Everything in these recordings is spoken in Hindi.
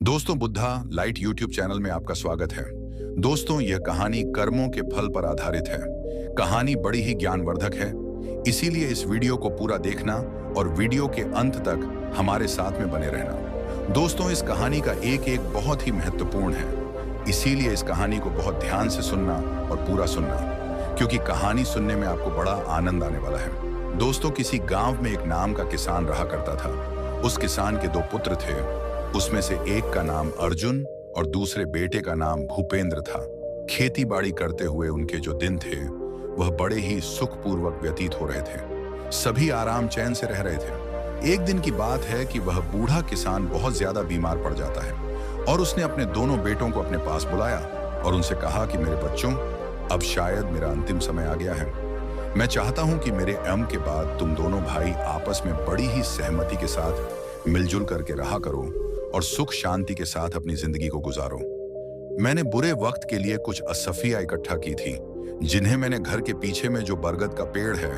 दोस्तों, बुद्धा लाइट यूट्यूब चैनल में आपका स्वागत है। दोस्तों, यह कहानी कर्मों के फल पर आधारित है। कहानी बड़ी ही ज्ञानवर्धक है, इसीलिए इस वीडियो को पूरा देखना और वीडियो के अंत तक हमारे साथ में बने रहना। दोस्तों, इस कहानी का एक एक बहुत ही महत्वपूर्ण है, इसीलिए इस कहानी को बहुत ध्यान से सुनना और पूरा सुनना, क्योंकि कहानी सुनने में आपको बड़ा आनंद आने वाला है। दोस्तों, किसी गांव में एक नाम का किसान रहा करता था। उस किसान के दो पुत्र थे। उसमें से एक का नाम अर्जुन और दूसरे बेटे का नाम भूपेंद्र था। खेती बाड़ी करते हुए उनके जो दिन थे वह बड़े ही सुखपूर्वक व्यतीत हो रहे थे। सभी आराम चैन से रह रहे थे। एक दिन की बात है कि वह बूढ़ा किसान बहुत ज्यादा बीमार पड़ जाता है और उसने अपने दोनों बेटों को अपने पास बुलाया और उनसे कहा कि मेरे बच्चों, अब शायद मेरा अंतिम समय आ गया है। मैं चाहता हूं कि मेरे अम्म के बाद तुम दोनों भाई आपस में बड़ी ही सहमति के साथ मिलजुल करके रहा करो और सुख शांति के साथ अपनी जिंदगी को गुजारो। मैंने बुरे वक्त के लिए कुछ असफिया इकट्ठा की थी, जिन्हें मैंने घर के पीछे में जो बरगद का पेड़ है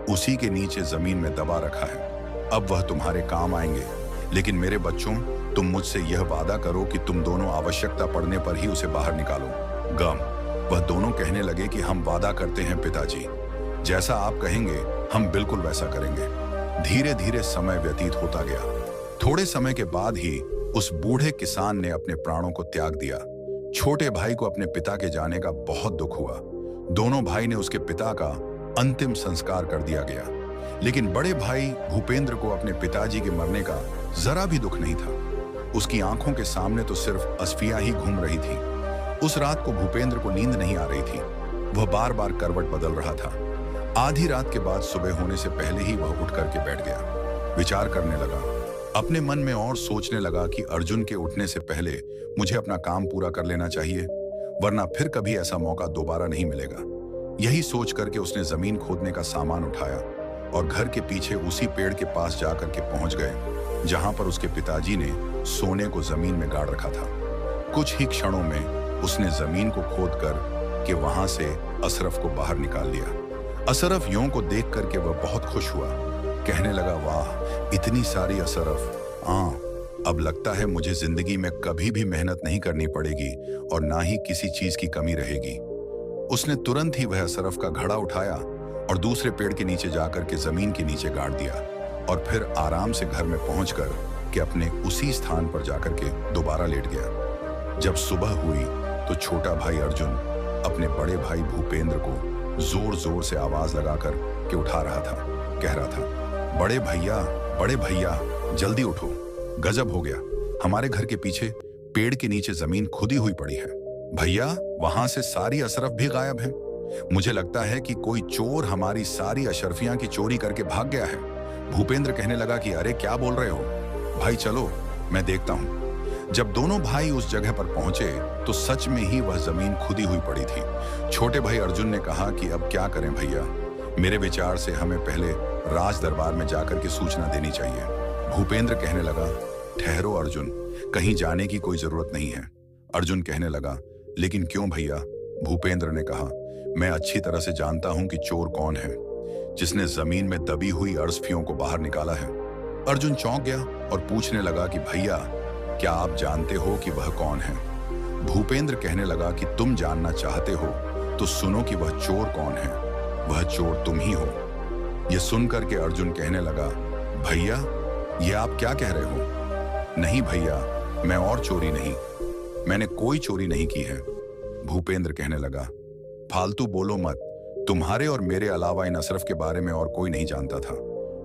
उसी के नीचे जमीन में दबा रखा है। अब वह तुम्हारे काम आएंगे, लेकिन मेरे बच्चों, तुम मुझसे यह वादा करो कि तुम दोनों आवश्यकता पड़ने पर ही उसे बाहर निकालो। गम वह दोनों कहने लगे कि हम वादा करते हैं पिताजी, जैसा आप कहेंगे हम बिल्कुल वैसा करेंगे। धीरे धीरे समय व्यतीत होता गया। थोड़े समय के बाद ही उस बूढ़े किसान ने अपने प्राणों को त्याग दिया। छोटे भाई को अपने पिता के जाने का बहुत दुख हुआ। दोनों भाई ने उसके पिता का अंतिम संस्कार कर दिया गया, लेकिन बड़े भाई भूपेंद्र को अपने पिताजी के मरने का जरा भी दुख नहीं था। उसकी आंखों के सामने तो सिर्फ असफिया ही घूम रही थी। उस रात को भूपेंद्र को नींद नहीं आ रही थी। वह बार बार करवट बदल रहा था। आधी रात के बाद सुबह होने से पहले ही वह उठ करके बैठ गया। विचार करने लगा, अपने मन में और सोचने लगा कि अर्जुन के उठने से पहले मुझे अपना काम पूरा कर लेना चाहिए, वरना फिर कभी ऐसा मौका दोबारा नहीं मिलेगा। यही सोच करके उसने जमीन खोदने का सामान उठाया और घर के पीछे उसी पेड़ के पास जाकर के पहुंच गए जहां पर उसके पिताजी ने सोने को जमीन में गाड़ रखा था। कुछ ही क्षणों में उसने जमीन को खोद कर के वहां से अशरफ को बाहर निकाल लिया। अशरफ यों को देख करके वह बहुत खुश हुआ। कहने लगा, वाह, इतनी सारी अशरफ। अब लगता है मुझे जिंदगी में कभी भी मेहनत नहीं करनी पड़ेगी और ना ही किसी चीज की कमी रहेगी। उसने तुरंत ही वह अशरफ का घड़ा उठाया और दूसरे पेड़ के नीचे जाकर के जमीन के नीचे गाड़ दिया और फिर आराम से घर में पहुंचकर के अपने उसी स्थान पर जाकर के दोबारा लेट गया। जब सुबह हुई तो छोटा भाई अर्जुन अपने बड़े भाई भूपेंद्र को जोर जोर से आवाज लगाकर के उठा रहा था। कह रहा था, बड़े भैया, जल्दी उठो, गजब हो गया। हमारे घर के पीछे पेड़ के नीचे जमीन खुदी हुई पड़ी है। भैया, वहां से सारी अशरफ भी गायब है। मुझे लगता है कि कोई चोर हमारी सारी अशरफियां की चोरी करके भाग गया है। भूपेंद्र कहने लगा कि अरे क्या बोल रहे हो भाई, चलो मैं देखता हूं। जब दोनों भाई उस जगह पर पहुंचे तो सच में ही वह जमीन खुदी हुई पड़ी थी। छोटे भाई अर्जुन ने कहा कि अब क्या करें भैया, मेरे विचार से हमें पहले राज दरबार में जाकर के सूचना देनी चाहिए। भूपेंद्र कहने लगा, ठहरो अर्जुन, कहीं जाने की कोई जरूरत नहीं है। अर्जुन कहने लगा, लेकिन क्यों भैया? भूपेंद्र ने कहा, मैं अच्छी तरह से जानता हूं कि चोर कौन है, जिसने जमीन में दबी हुई अशरफियों को बाहर निकाला है। अर्जुन चौंक गया और पूछने लगा कि भैया, क्या आप जानते हो कि वह कौन है? भूपेंद्र कहने लगा कि तुम जानना चाहते हो तो सुनो कि वह चोर कौन है। वह चोर तुम ही हो। यह सुनकर के अर्जुन कहने लगा, भैया, यह आप क्या कह रहे हो? नहीं भैया, मैं और चोरी नहीं, मैंने कोई चोरी नहीं की है। भूपेंद्र कहने लगा, फालतू बोलो मत, तुम्हारे और मेरे अलावा इन अशरफ के बारे में और कोई नहीं जानता था।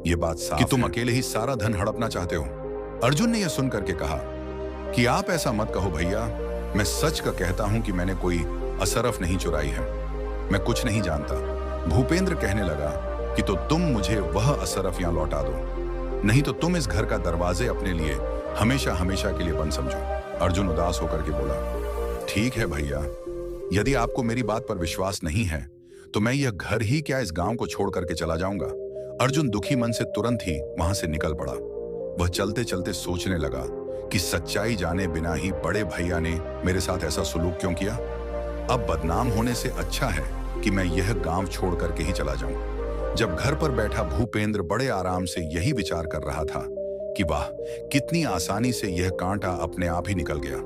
यह बात साफ कि तुम अकेले ही सारा धन हड़पना चाहते हो। अर्जुन ने यह सुनकर के कहा कि आप ऐसा मत कहो भैया, मैं सच का कहता हूं कि मैंने कोई अशरफ नहीं चुराई है, मैं कुछ नहीं जानता। भूपेंद्र कहने लगा कि तो तुम मुझे वह अशरफ यहां लौटा दो, नहीं तो तुम इस घर का दरवाजे अपने लिए हमेशा हमेशा के लिए बंद समझो। अर्जुन उदास होकर के बोला, ठीक है भैया, यदि आपको मेरी बात पर विश्वास नहीं है तो मैं यह घर ही क्या इस गांव को छोड़ करके चला जाऊंगा। अर्जुन दुखी मन से तुरंत ही वहां से निकल पड़ा। वह चलते चलते सोचने लगा कि सच्चाई जाने बिना ही बड़े भैया ने मेरे साथ ऐसा सुलूक क्यों किया। अब बदनाम होने से अच्छा है कि मैं यह गांव छोड़ करके ही चला जाऊं। जब घर पर बैठा भूपेंद्र बड़े आराम से यही विचार कर रहा था कि वाह, कितनी आसानी से यह कांटा अपने आप ही निकल गया।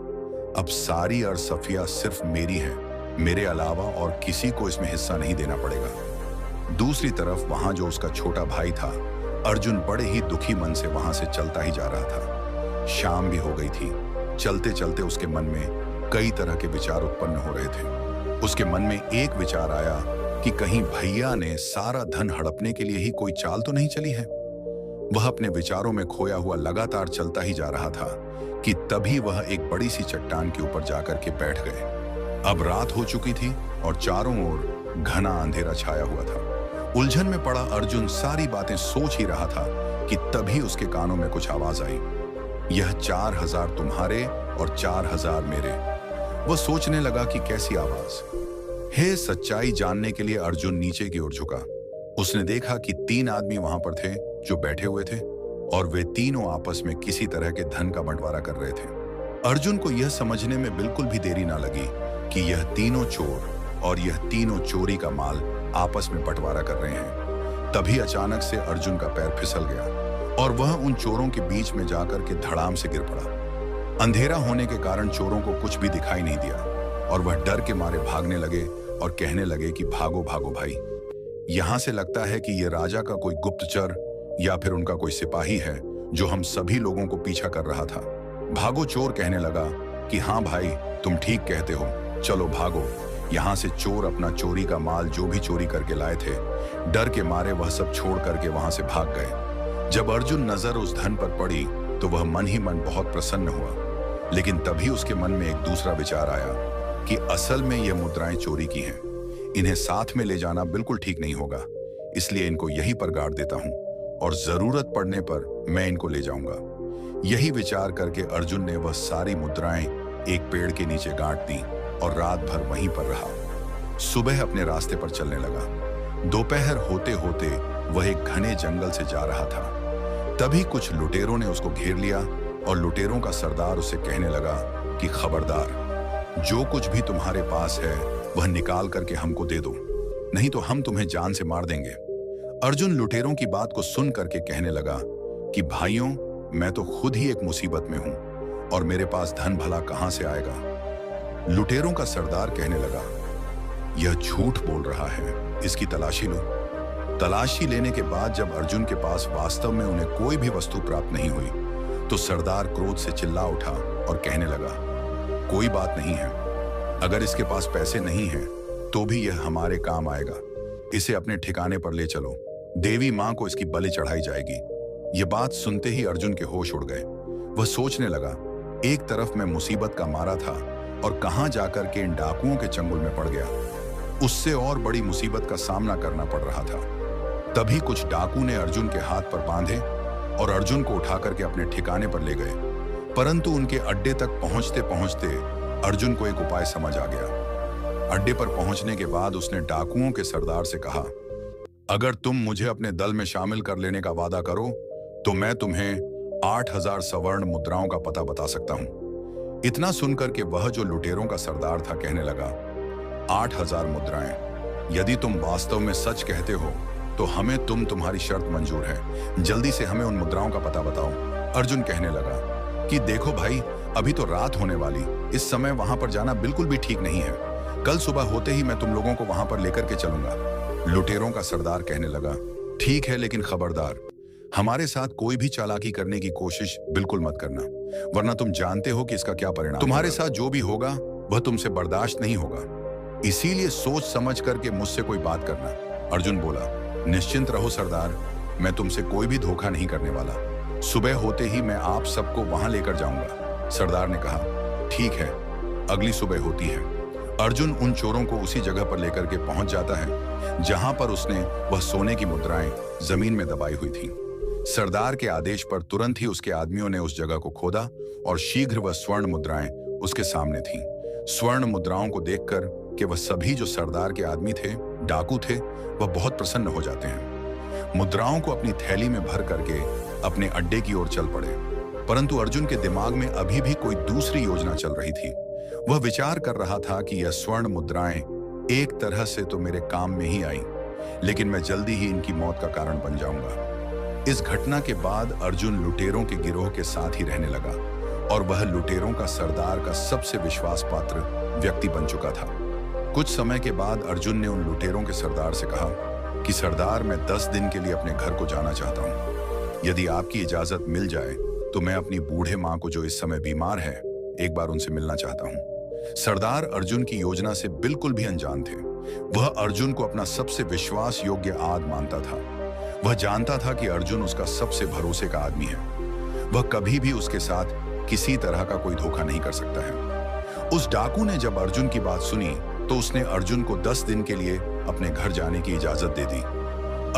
अब सारी अरसफिया सिर्फ मेरी है, मेरे अलावा और किसी को इसमें हिस्सा नहीं देना पड़ेगा। दूसरी तरफ वहां जो उसका छोटा भाई था, अर्जुन बड़े ही दुखी मन से वहां से चलता ही जा रहा था। शाम भी हो गई थी। चलते चलते उसके मन में कई तरह के विचार उत्पन्न हो रहे थे। उसके मन में एक विचार आया कि कहीं भैया ने सारा धन हड़पने के लिए ही कोई चाल तो नहीं चली है। वह अपने विचारों में खोया हुआ लगातार चलता ही जा रहा था कि तभी वह एक बड़ी सी चट्टान के ऊपर जाकर के बैठ गए। अब रात हो चुकी थी और चारों ओर घना अंधेरा छाया हुआ था। उलझन में पड़ा अर्जुन सारी बातें सोच ही रहा था कि तभी उसके कानों में कुछ आवाज आई। यह 4000 तुम्हारे और 4000 मेरे। वह सोचने लगा कि कैसी आवाज है। सच्चाई जानने के लिए अर्जुन नीचे की ओर झुका। उसने देखा कि 3 आदमी वहां पर थे जो बैठे हुए थे और वे तीनों आपस में किसी तरह के धन का बंटवारा कर रहे थे। अर्जुन को यह समझने में बिल्कुल भी देरी ना लगी कि यह तीनों चोर और यह तीनों चोरी का माल आपस में बंटवारा कर रहे हैं। तभी अचानक से अर्जुन का पैर फिसल गया और वह उन चोरों के बीच में जाकर के धड़ाम से गिर पड़ा। अंधेरा होने के कारण चोरों को कुछ भी दिखाई नहीं दिया और वह डर के मारे भागने लगे और कहने लगे कि भागो भागो भाई, यहां से लगता है कि यह राजा का कोई गुप्तचर या फिर उनका कोई सिपाही है जो हम सभी लोगों को पीछा कर रहा था। भागो। चोर कहने लगा कि हाँ भाई, तुम ठीक कहते हो, चलो भागो यहां से। चोर अपना चोरी का माल जो भी चोरी करके लाए थे, डर के मारे वह सब छोड़ करके वहां से भाग गए। जब अर्जुन नजर उस धन पर पड़ी तो वह मन ही मन बहुत प्रसन्न हुआ, लेकिन तभी उसके मन में एक दूसरा विचार आया कि असल में यह मुद्राएं चोरी की हैं। इन्हें साथ में ले जाना बिल्कुल ठीक नहीं होगा, इसलिए इनको यहीं पर गाड़ देता हूं और जरूरत पड़ने पर मैं इनको ले जाऊंगा। यही विचार करके अर्जुन ने वह सारी मुद्राएं एक पेड़ के नीचे गांठ दी और रात भर वहीं पर रहा। सुबह अपने रास्ते पर चलने लगा। दोपहर होते होते वह एक घने जंगल से जा रहा था। तभी कुछ लुटेरों ने उसको घेर लिया और लुटेरों का सरदार उसे कहने लगा कि खबरदार, जो कुछ भी तुम्हारे पास है वह निकाल करके हमको दे दो, नहीं तो हम तुम्हें जान से मार देंगे। अर्जुन लुटेरों की बात को सुन करके कहने लगा कि भाइयों, मैं तो खुद ही एक मुसीबत में हूं और मेरे पास धन भला कहां से आएगा। लुटेरों का सरदार कहने लगा, यह झूठ बोल रहा है, इसकी तलाशी लो। तलाशी लेने के बाद जब अर्जुन के पास वास्तव में उन्हें कोई भी वस्तु प्राप्त नहीं हुई तो सरदार क्रोध से चिल्ला उठा और कहने लगा, कोई बात नहीं है, अगर इसके पास पैसे नहीं हैं तो भी यह हमारे काम आएगा। इसे अपने ठिकाने पर ले चलो, देवी मां को इसकी बलि चढ़ाई जाएगी। यह बात सुनते ही अर्जुन के होश उड़ गए। वह सोचने लगा, एक तरफ मैं मुसीबत का मारा था और कहां जाकर के इन डाकुओं के चंगुल में पड़ गया। उससे और बड़ी मुसीबत का सामना करना पड़ रहा था। तभी कुछ डाकू ने अर्जुन के हाथ पर बांधे और अर्जुन को उठा करके अपने ठिकाने पर ले गए। परंतु उनके अड्डे तक पहुंचते पहुंचते अर्जुन को एक उपाय समझ आ गया। अड्डे पर पहुंचने के बाद उसने डाकुओं के सरदार से कहा, अगर तुम मुझे अपने दल में शामिल कर लेने का वादा करो तो मैं तुम्हें 8000 स्वर्ण मुद्राओं का पता बता सकता हूं। इतना सुनकर के वह जो लुटेरों का सरदार था कहने लगा, 8000 मुद्राएं, यदि तुम वास्तव में सच कहते हो तो हमें तुम्हारी शर्त मंजूर है। जल्दी से हमें उन मुद्राओं का पता बताओ। अर्जुन कहने लगा कि देखो भाई, अभी तो रात होने वाली, इस समय वहां पर जाना बिल्कुल भी ठीक नहीं है। कल सुबह होते ही मैं तुम लोगों को वहां पर लेकर के चलूंगा। लुटेरों का सरदार कहने लगा, ठीक है, लेकिन खबरदार, हमारे साथ कोई भी चालाकी करने की कोशिश बिल्कुल मत करना, वरना तुम जानते हो कि इसका क्या परिणाम। तुम्हारे साथ जो भी होगा वह तुमसे बर्दाश्त नहीं होगा, इसीलिए सोच समझ करके मुझसे कोई बात करना। अर्जुन बोला, निश्चिंत रहो सरदार, मैं तुमसे कोई भी धोखा नहीं करने वाला। सुबह होते ही मैं आप सबको वहां लेकर जाऊंगा। सरदार ने कहा, ठीक है। अगली सुबह होती है। अर्जुन उन चोरों को उसी जगह पर लेकर के पहुंच जाता है जहां पर उसने वह सोने की मुद्राएं जमीन में दबाई हुई थी। सरदार के आदेश पर तुरंत ही उसके आदमियों ने उस जगह को खोदा और शीघ्र वह स्वर्ण मुद्राएं उसके सामने थीं। स्वर्ण मुद्राओं को देखकर कि वह सभी जो सरदार के आदमी थे, डाकू थे, वह बहुत प्रसन्न हो जाते हैं। मुद्राओं को अपनी थैली में भर करके अपने अड्डे की ओर चल पड़े। परंतु अर्जुन के दिमाग में अभी भी कोई दूसरी योजना चल रही थी। वह विचार कर रहा था कि यह स्वर्ण मुद्राएं एक तरह से तो मेरे काम में ही आई, लेकिन मैं जल्दी ही इनकी मौत का कारण बन जाऊंगा। इस घटना के बाद अर्जुन लुटेरों के गिरोह के साथ ही रहने लगा और वह लुटेरों का सरदार का सबसे विश्वास पात्र व्यक्ति बन चुका था। कुछ समय के बाद अर्जुन ने उन लुटेरों के सरदार से कहा कि सरदार, मैं 10 दिन के लिए अपने घर को जाना चाहता हूँ। यदि आपकी इजाजत मिल जाए तो मैं अपनी बूढ़े माँ को, जो इस समय बीमार है, एक बार उनसे मिलना चाहता हूँ। सरदार अर्जुन की योजना से बिल्कुल भी अनजान थे। वह अर्जुन को अपना सबसे विश्वास योग्य आदमी मानता था। वह जानता था कि अर्जुन उसका सबसे भरोसे का आदमी है। वह कभी भी उसके साथ किसी तरह का कोई धोखा नहीं कर सकता है। उस डाकू ने जब अर्जुन की बात सुनी तो उसने अर्जुन को 10 दिन के लिए अपने घर जाने की इजाजत दे दी।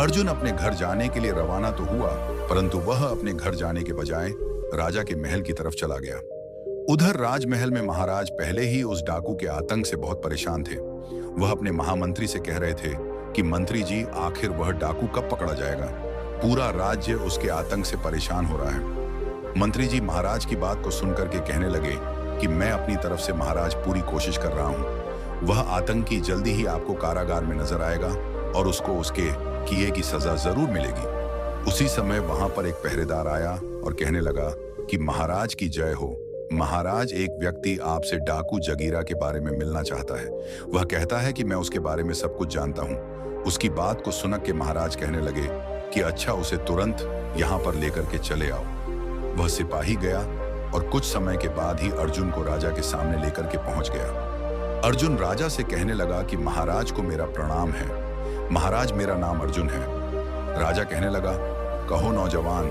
अर्जुन अपने घर जाने के लिए रवाना तो हुआ, परंतु वह अपने घर जाने के बजाय राजा के महल की तरफ चला गया। उधर राजमहल में महाराज पहले ही उस डाकू के आतंक से बहुत परेशान थे। वह अपने महामंत्री से कह रहे थे कि मंत्री जी, आखिर वह डाकू कब पकड़ा जाएगा? पूरा राज्य उसके आतंक से परेशान हो रहा है। मंत्री जी महाराज की बात को सुनकर के कहने लगे कि मैं अपनी तरफ से महाराज पूरी कोशिश कर रहा हूं। वह आतंकी जल्दी ही आपको कारागार में नजर आएगा और उसको उसके किए की सजा जरूर मिलेगी। उसी समय वहां पर एक पहरेदार आया और कहने लगा कि महाराज की जय हो। महाराज, एक व्यक्ति आपसे डाकू जगीरा के बारे में मिलना चाहता है। वह कहता है कि मैं उसके बारे में सब कुछ जानता हूं। उसकी बात को सुनकर के महाराज कहने लगे कि अच्छा, उसे तुरंत यहां पर लेकर के चले आओ। वह सिपाही गया और कुछ समय के बाद ही अर्जुन को राजा के सामने लेकर के पहुंच गया। अर्जुन राजा से कहने लगा कि महाराज को मेरा प्रणाम है। महाराज, मेरा नाम अर्जुन है। राजा कहने लगा, कहो नौजवान,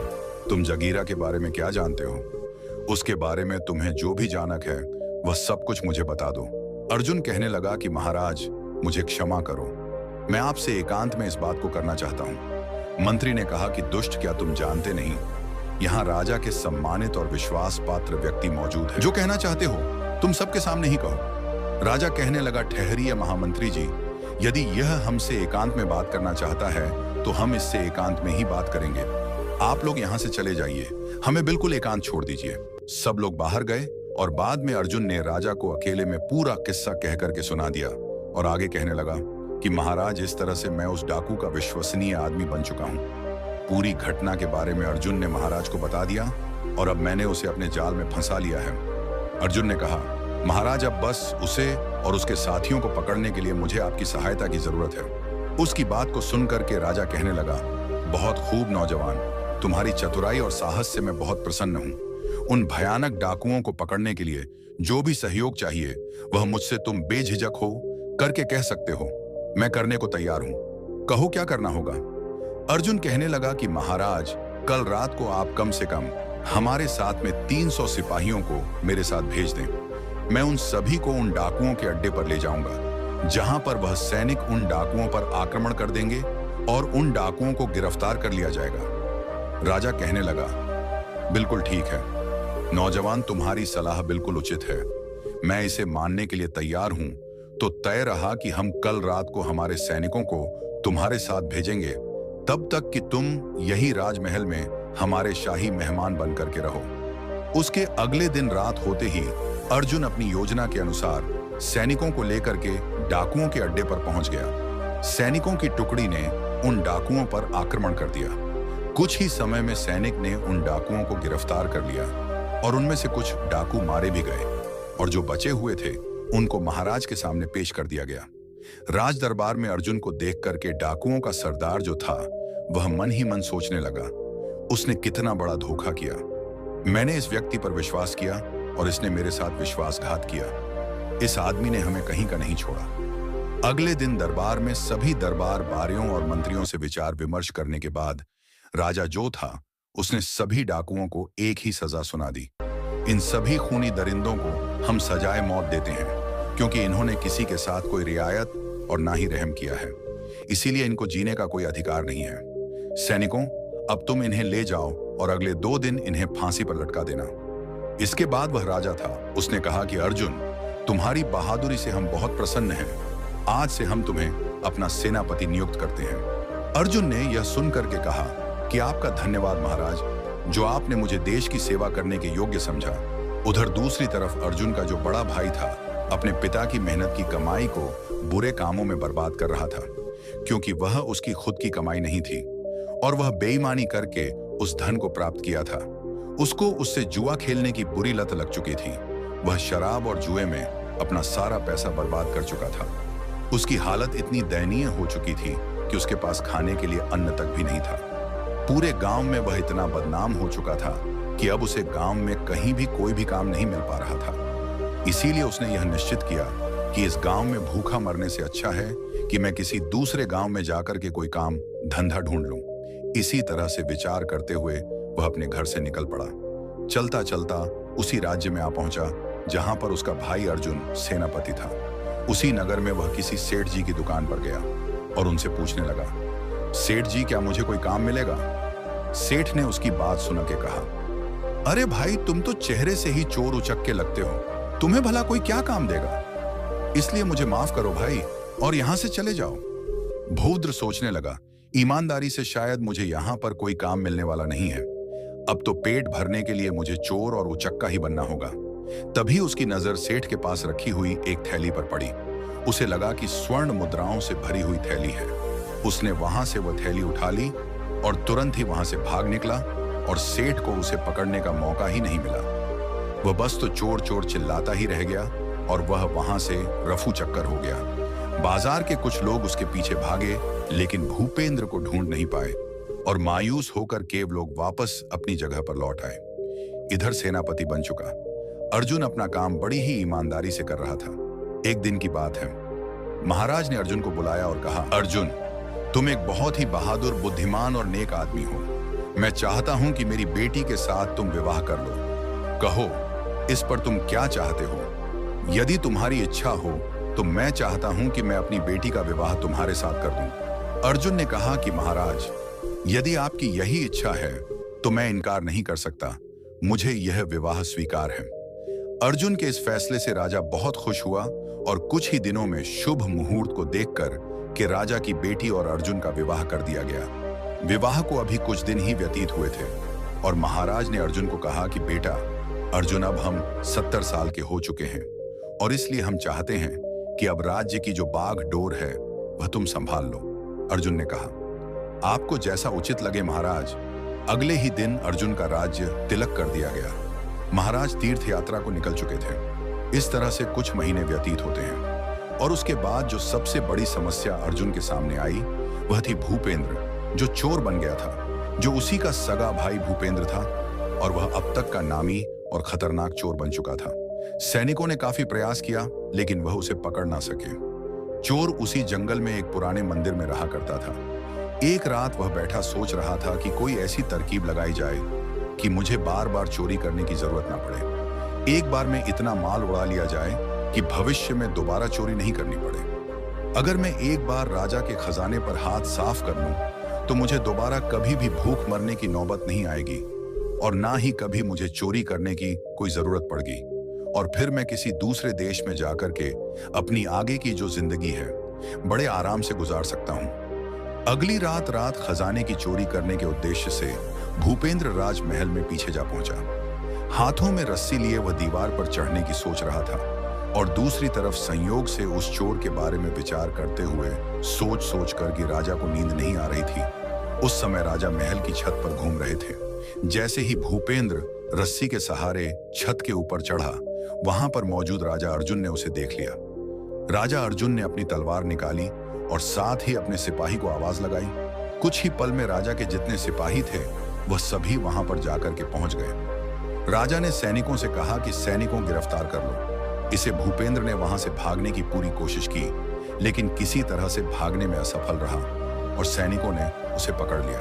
तुम जगीरा के बारे में क्या जानते हो? उसके बारे में तुम्हें जो भी जानक है वह सब कुछ मुझे बता दो। अर्जुन कहने लगा कि महाराज, मुझे क्षमा करो, मैं आपसे एकांत में इस बात को करना चाहता हूं। मंत्री ने कहा कि दुष्ट, क्या तुम जानते नहीं, यहाँ राजा के सम्मानित और विश्वास पात्र व्यक्ति मौजूद है। जो कहना चाहते हो तुम सबके सामने ही कहो। राजा कहने लगा, ठहरिए महामंत्री जी, यदि यह हमसे एकांत में बात करना चाहता है तो हम इससे एकांत में ही बात करेंगे। आप लोग यहाँ से चले जाइए, हमें बिल्कुल एकांत छोड़ दीजिए। सब लोग बाहर गए और बाद में अर्जुन ने राजा को अकेले में पूरा किस्सा कह करके सुना दिया और आगे कहने लगा कि महाराज, इस तरह से मैं उस डाकू का विश्वसनीय आदमी बन चुका हूँ। पूरी घटना के बारे में अर्जुन ने महाराज को बता दिया और अब मैंने उसे अपने जाल में फंसा लिया है। अर्जुन ने कहा, महाराज, अब बस उसे और उसके साथियों को पकड़ने के लिए मुझे आपकी सहायता की जरूरत है। उसकी बात को सुनकर के राजा कहने लगा, बहुत खूब नौजवान, तुम्हारी चतुराई और साहस से मैं बहुत प्रसन्न हूँ। उन भयानक डाकुओं को पकड़ने के लिए जो भी सहयोग चाहिए वह मुझसे तुम बेझिझक हो करके कह सकते हो। मैं करने को तैयार हूँ। कहो क्या करना होगा? अर्जुन कहने लगा कि महाराज, कल रात को आप कम से कम हमारे साथ में 300 सिपाहियों को मेरे साथ भेज दें। मैं उन सभी को उन डाकुओं के अड्डे पर ले जाऊंगा, जहां पर वह सैनिक उन डाकुओं पर आक्रमण कर देंगे और उन डाकुओं को गिरफ्तार कर लिया जाएगा। राजा कहने लगा, बिल्कुल ठीक है नौजवान, तुम्हारी सलाह बिल्कुल उचित है। मैं इसे मानने के लिए तैयार हूं। तो तय रहा कि हम कल रात को हमारे सैनिकों को तुम्हारे साथ भेजेंगे, तब तक कि तुम यही राजमहल में हमारे शाही मेहमान बनकर के रहो। उसके अगले दिन रात होते ही अर्जुन अपनी योजना के अनुसार सैनिकों को लेकर के डाकुओं के अड्डे पर पहुंच गया। सैनिकों की टुकड़ी ने उन डाकुओं पर आक्रमण कर दिया। कुछ ही समय में सैनिक ने उन डाकुओं को गिरफ्तार कर लिया और उनमें से कुछ डाकू मारे भी गए और जो बचे हुए थे उनको महाराज के सामने पेश कर दिया गया। राज दरबार में अर्जुन को देख करके डाकुओं का सरदार जो था वह मन ही मन सोचने लगा, उसने कितना बड़ा धोखा किया। मैंने इस व्यक्ति पर विश्वास किया और इसने मेरे साथ विश्वासघात किया। इस आदमी ने हमें कहीं का नहीं छोड़ा। अगले दिन दरबार में सभी दरबार बारियों और मंत्रियों से विचार विमर्श करने के बाद राजा जो था उसने सभी डाकुओं को एक ही सजा सुना दी। इन सभी खूनी दरिंदों को हम सजाए मौत देते हैं, क्योंकि इन्होंने किसी के साथ कोई रियायत और ना ही रहम किया है। इसीलिए इनको जीने का कोई अधिकार नहीं है। सैनिकों, अब तुम इन्हें ले जाओ और अगले 2 दिन इन्हें फांसी पर लटका देना। इसके बाद वह राजा था, उसने कहा कि अर्जुन, तुम्हारी बहादुरी से हम बहुत प्रसन्न हैं। आज से हम तुम्हें अपना सेनापति नियुक्त करते हैं। अर्जुन ने यह सुनकर के कहा कि आपका धन्यवाद महाराज, जो आपने मुझे देश की सेवा करने के योग्य समझा। उधर दूसरी तरफ अर्जुन का जो बड़ा भाई था अपने पिता की मेहनत की कमाई को बुरे कामों में बर्बाद कर रहा था, क्योंकि वह उसकी खुद की कमाई नहीं थी। और वह बेईमानी करके उस धन को प्राप्त किया था। उसको उससे जुआ खेलने की बुरी लत लग चुकी थी। वह शराब और जुए में अपना सारा पैसा बर्बाद कर चुका था। उसकी हालत इतनी दयनीय हो चुकी थी कि उसके पास खाने के लिए अन्न तक भी नहीं था। पूरे गांव में वह इतना बदनाम हो चुका था कि अब उसे गांव में कहीं भी कोई भी काम नहीं मिल पा रहा था। इसीलिए उसने यह निश्चित किया कि इस गांव में भूखा मरने से अच्छा है कि मैं किसी दूसरे गांव में जाकर के कोई काम धंधा ढूंढ लूं। इसी तरह से विचार करते हुए वह अपने घर से निकल पड़ा। चलता चलता उसी राज्य में आ पहुंचा जहां पर उसका भाई अर्जुन सेनापति था। उसी नगर में वह किसी सेठ जी की दुकान पर गया और उनसे पूछने लगा, सेठ जी क्या मुझे कोई काम मिलेगा? सेठ ने उसकी बात सुन के कहा, अरे भाई तुम तो चेहरे से ही चोर उचक्के लगते हो, तुम्हें भला कोई क्या काम देगा? इसलिए मुझे माफ करो भाई और यहां से चले जाओ। भूद्र सोचने लगा, ईमानदारी से शायद मुझे यहां पर कोई काम मिलने वाला नहीं है। अब तो पेट भरने के लिए मुझे चोर और उचक्का ही बनना होगा। तभी उसकी नजर सेठ के पास रखी हुई एक थैली पर पड़ी। उसे लगा कि स्वर्ण मुद्राओं से भरी हुई थैली है। उसने वहां से वह थैली उठा ली और तुरंत ही वहां से भाग निकला और सेठ को उसे पकड़ने का मौका ही नहीं मिला। वह बस तो चोर चोर चिल्लाता ही रह गया और वह वहां से रफू चक्कर हो गया। बाजार के कुछ लोग उसके पीछे भागे लेकिन भूपेंद्र को ढूंढ नहीं पाए और मायूस होकर केव लोग वापस अपनी जगह पर लौट आए। इधर सेनापति बन चुका अर्जुन अपना काम बड़ी ही ईमानदारी से कर रहा था। एक दिन की बात है, महाराज ने अर्जुन को बुलाया और कहा, अर्जुन तुम एक बहुत ही बहादुर, बुद्धिमान और नेक आदमी हो। मैं चाहता हूं कि मेरी बेटी के साथ तुम विवाह कर लो। कहो इस पर तुम क्या चाहते हो? यदि तुम्हारी इच्छा हो तो मैं चाहता हूं कि मैं अपनी बेटी का विवाह तुम्हारे साथ कर दूं। अर्जुन ने कहा कि महाराज यदि आपकी यही इच्छा है तो मैं इनकार नहीं कर सकता। मुझे यह विवाह स्वीकार है। अर्जुन के इस फैसले से राजा बहुत खुश हुआ और कुछ ही दिनों में शुभ मुहूर्त को देखकर कि राजा की बेटी और अर्जुन का विवाह कर दिया गया। विवाह को अभी कुछ दिन ही व्यतीत हुए थे और महाराज ने अर्जुन को कहा कि बेटा अर्जुन, अब हम 70 साल के हो चुके हैं और इसलिए हम चाहते हैं कि अब राज्य की जो बाग डोर है वह तुम संभाल लो। अर्जुन ने कहा, आपको जैसा उचित लगे महाराज। अगले ही दिन अर्जुन का राज्य तिलक कर दिया गया। महाराज तीर्थ यात्रा को निकल चुके थे। इस तरह से कुछ महीने व्यतीत होते हैं और उसके बाद जो सबसे बड़ी समस्या अर्जुन के सामने आई वह थी भूपेंद्र, जो चोर बन गया था, जो उसी का सगा भाई भूपेंद्र था और वह अब तक का नामी और खतरनाक चोर बन चुका था। सैनिकों ने काफी प्रयास किया लेकिन वह उसे पकड़ ना सके। चोर उसी जंगल में एक पुराने मंदिर में रहा करता था। एक रात वह बैठा सोच रहा था कि कोई ऐसी तरकीब लगाई जाए कि मुझे बार बार चोरी करने की जरूरत ना पड़े। एक बार में इतना माल उड़ा लिया जाए कि भविष्य में दोबारा चोरी नहीं करनी पड़े। अगर मैं एक बार राजा के खजाने पर हाथ साफ कर लूं तो मुझे दोबारा कभी भी भूख मरने की नौबत नहीं आएगी और ना ही कभी मुझे चोरी करने की कोई जरूरत पड़ेगी और फिर मैं किसी दूसरे देश में जाकर के अपनी आगे की जो जिंदगी है बड़े आराम से गुजार सकता हूं। अगली रात खजाने की चोरी करने के उद्देश्य से भूपेंद्र राजमहल में पीछे जा पहुंचा। हाथों में रस्सी लिए वह दीवार पर चढ़ने की सोच रहा था और दूसरी तरफ संयोग से उस चोर के बारे में विचार करते हुए सोच कर कि राजा को नींद नहीं आ रही थी। उस समय राजा महल की छत पर घूम रहे थे। जैसे ही भूपेंद्र रस्सी के सहारे छत के ऊपर चढ़ा, वहां पर मौजूद राजा अर्जुन ने उसे देख लिया। राजा अर्जुन ने अपनी तलवार निकाली और साथ ही अपने सिपाही को आवाज लगाई। कुछ ही पल में राजा के जितने सिपाही थे वह सभी वहां पर जाकर के पहुंच गए। राजा ने सैनिकों से कहा कि सैनिकों गिरफ्तार कर लो। इसे भूपेंद्र ने वहां से भागने की पूरी कोशिश की लेकिन किसी तरह से भागने में असफल रहा और सैनिकों ने उसे पकड़ लिया।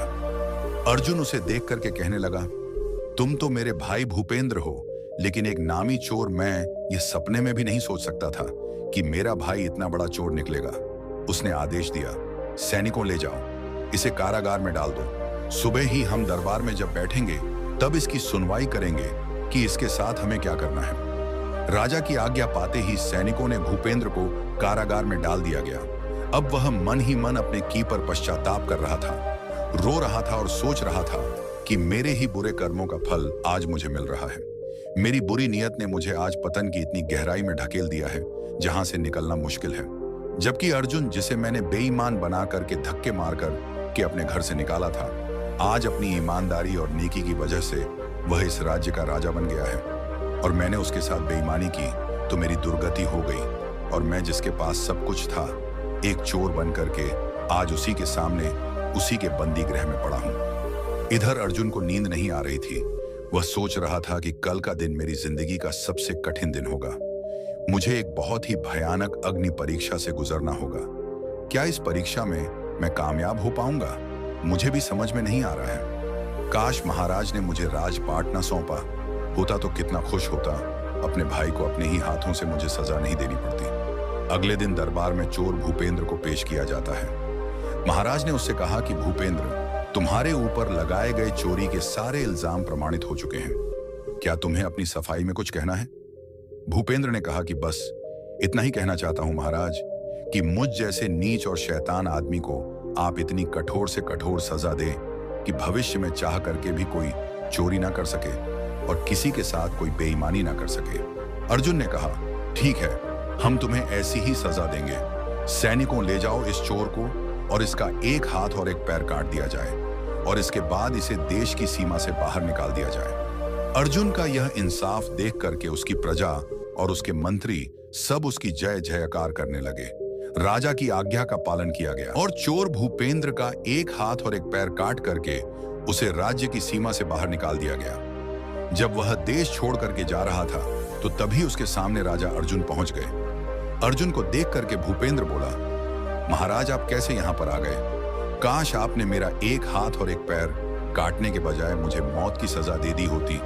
अर्जुन उसे देख करके कहने लगा, तुम तो मेरे भाई भूपेंद्र हो, लेकिन एक नामी चोर मैं ये सपने में भी नहीं सोच सकता था कि मेरा भाई इतना बड़ा चोर निकलेगा। उसने आदेश दिया, सैनिकों ले जाओ, इसे कारागार में डाल दो। सुबह ही हम दरबार में जब बैठेंगे तब इसकी सुनवाई करेंगे कि इसके साथ हमें क्या करना है। राजा की आज्ञा पाते ही सैनिकों ने भूपेंद्र को कारागार में डाल दिया गया। अब वह मन ही मन अपने की पर पश्चाताप कर रहा था, रो रहा था और सोच रहा था कि मेरे ही बुरे कर्मों का फल आज मुझे मिल रहा है। मेरी बुरी नीयत ने मुझे आज पतन की इतनी गहराई में ढकेल दिया है जहां से निकलना मुश्किल है। जबकि अर्जुन, जिसे मैंने बेईमान बना करके धक्के मारकर के अपने घर से निकाला था, आज अपनी ईमानदारी और नेकी की वजह से वह इस राज्य का राजा बन गया है। और मैंने उसके साथ बेईमानी की तो मेरी दुर्गति हो गई, और मैं जिसके पास सब कुछ था, एक चोर बन करके आज उसी के सामने उसी के बंदी गृह में पड़ा हूं। इधर अर्जुन को नींद नहीं आ रही थी। वह सोच रहा था कि कल का दिन मेरी जिंदगी का सबसे कठिन दिन होगा। मुझे एक बहुत ही भयानक अग्नि परीक्षा से गुजरना होगा। क्या इस परीक्षा में मैं कामयाब हो पाऊंगा? मुझे भी समझ में नहीं आ रहा है। काश महाराज ने मुझे राजपाट न सौंपा होता तो कितना खुश होता। अपने भाई को अपने ही हाथों से मुझे सजा नहीं देनी पड़ती। अगले दिन दरबार में चोर भूपेंद्र को पेश किया जाता है। महाराज ने उससे कहा कि भूपेंद्र, तुम्हारे ऊपर लगाए गए चोरी के सारे इल्जाम प्रमाणित हो चुके हैं। क्या तुम्हें अपनी सफाई में कुछ कहना है? भूपेंद्र ने कहा कि बस इतना ही कहना चाहता हूं महाराज, कि मुझ जैसे नीच और शैतान आदमी को आप इतनी कठोर से कठोर सजा दें कि भविष्य में चाह करके भी कोई चोरी ना कर सके और किसी के साथ कोई बेईमानी ना कर सके। अर्जुन ने कहा, ठीक है, हम तुम्हें ऐसी ही सजा देंगे। सैनिकों, ले जाओ इस चोर को और इसका एक हाथ और एक पैर काट दिया जाए और इसके बाद इसे देश की सीमा से बाहर निकाल दिया जाए। अर्जुन का यह इंसाफ देख करके उसकी प्रजा और उसके मंत्री सब उसकी जय जयकार करने लगे। राजा की आज्ञा का पालन किया गया और चोर भूपेंद्र का एक हाथ और एक पैर काट करके उसे राज्य की सीमा से बाहर निकाल दिया गया। जब वह देश छोड़ करके जा रहा था तो तभी उसके सामने राजा अर्जुन पहुंच गए। अर्जुन को देख करके भूपेंद्र बोला, महाराज आप कैसे यहां पर आ गए? काश आपने मेरा एक हाथ और एक पैर काटने के बजाय मुझे मौत की सजा दे दी होती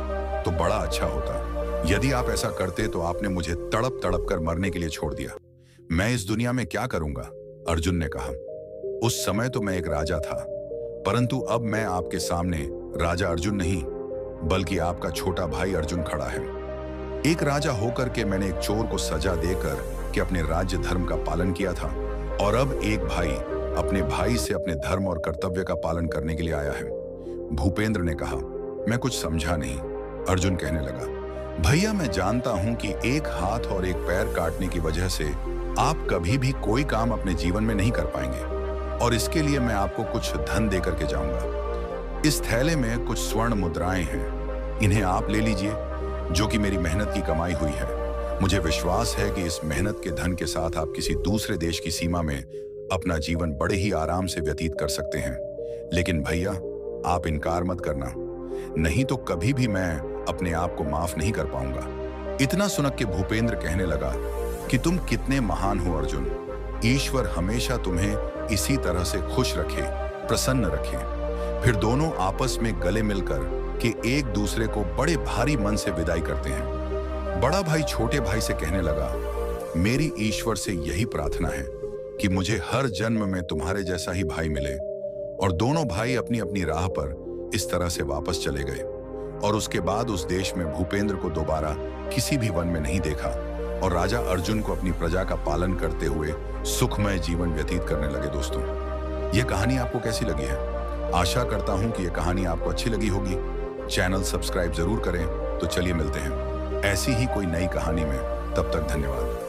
तो बड़ा अच्छा होता। यदि आप ऐसा करते तो आपने मुझे तड़प तड़प कर मरने के लिए छोड़ दिया। मैं इस दुनिया में क्या करूंगा? अर्जुन ने कहा, उस समय तो मैं एक राजा था, परंतु अब मैं आपके सामने राजा अर्जुन नहीं बल्कि आपका छोटा भाई अर्जुन खड़ा है। एक राजा होकर के मैंने एक चोर को सजा देकर के अपने राज्य धर्म का पालन किया था, और अब एक भाई अपने भाई से अपने धर्म और कर्तव्य का पालन करने के लिए आया है। भूपेंद्र ने कहा, मैं कुछ समझा नहीं। अर्जुन कहने लगा, भैया मैं जानता हूं कि एक हाथ और एक पैर काटने की वजह से आप कभी भी कोई काम अपने जीवन में नहीं कर पाएंगे, और इसके लिए मैं आपको कुछ धन देकर के जाऊंगा। इस थैले में कुछ स्वर्ण मुद्राएं हैं, इन्हें आप ले लीजिए, जो कि मेरी मेहनत की कमाई हुई है। मुझे विश्वास है कि इस मेहनत के धन के साथ आप किसी दूसरे देश की सीमा में अपना जीवन बड़े ही आराम से व्यतीत कर सकते हैं। लेकिन भैया आप इनकार मत करना, नहीं तो कभी भी मैं अपने आप को माफ नहीं कर पाऊंगा। इतना सुनक के भूपेंद्र कहने लगा कि तुम कितने महान हो अर्जुन। ईश्वर हमेशा तुम्हें इसी तरह से खुश रखे, प्रसन्न रखे। फिर दोनों आपस में गले मिलकर के एक दूसरे को बड़े भारी मन से विदाई करते हैं। बड़ा भाई छोटे भाई से कहने लगा, मेरी ईश्वर से यही प्रार्थना है कि मुझे हर जन्म में तुम्हारे जैसा ही भाई मिले। और दोनों भाई अपनी अपनी राह पर इस तरह से वापस चले गए, और उसके बाद उस देश में भूपेंद्र को दोबारा किसी भी वन में नहीं देखा, और राजा अर्जुन को अपनी प्रजा का पालन करते हुए सुखमय जीवन व्यतीत करने लगे। दोस्तों, यह कहानी आपको कैसी लगी है? आशा करता हूं कि यह कहानी आपको अच्छी लगी होगी। चैनल सब्सक्राइब जरूर करें। तो चलिए मिलते हैं ऐसी ही कोई नई कहानी में, तब तक धन्यवाद।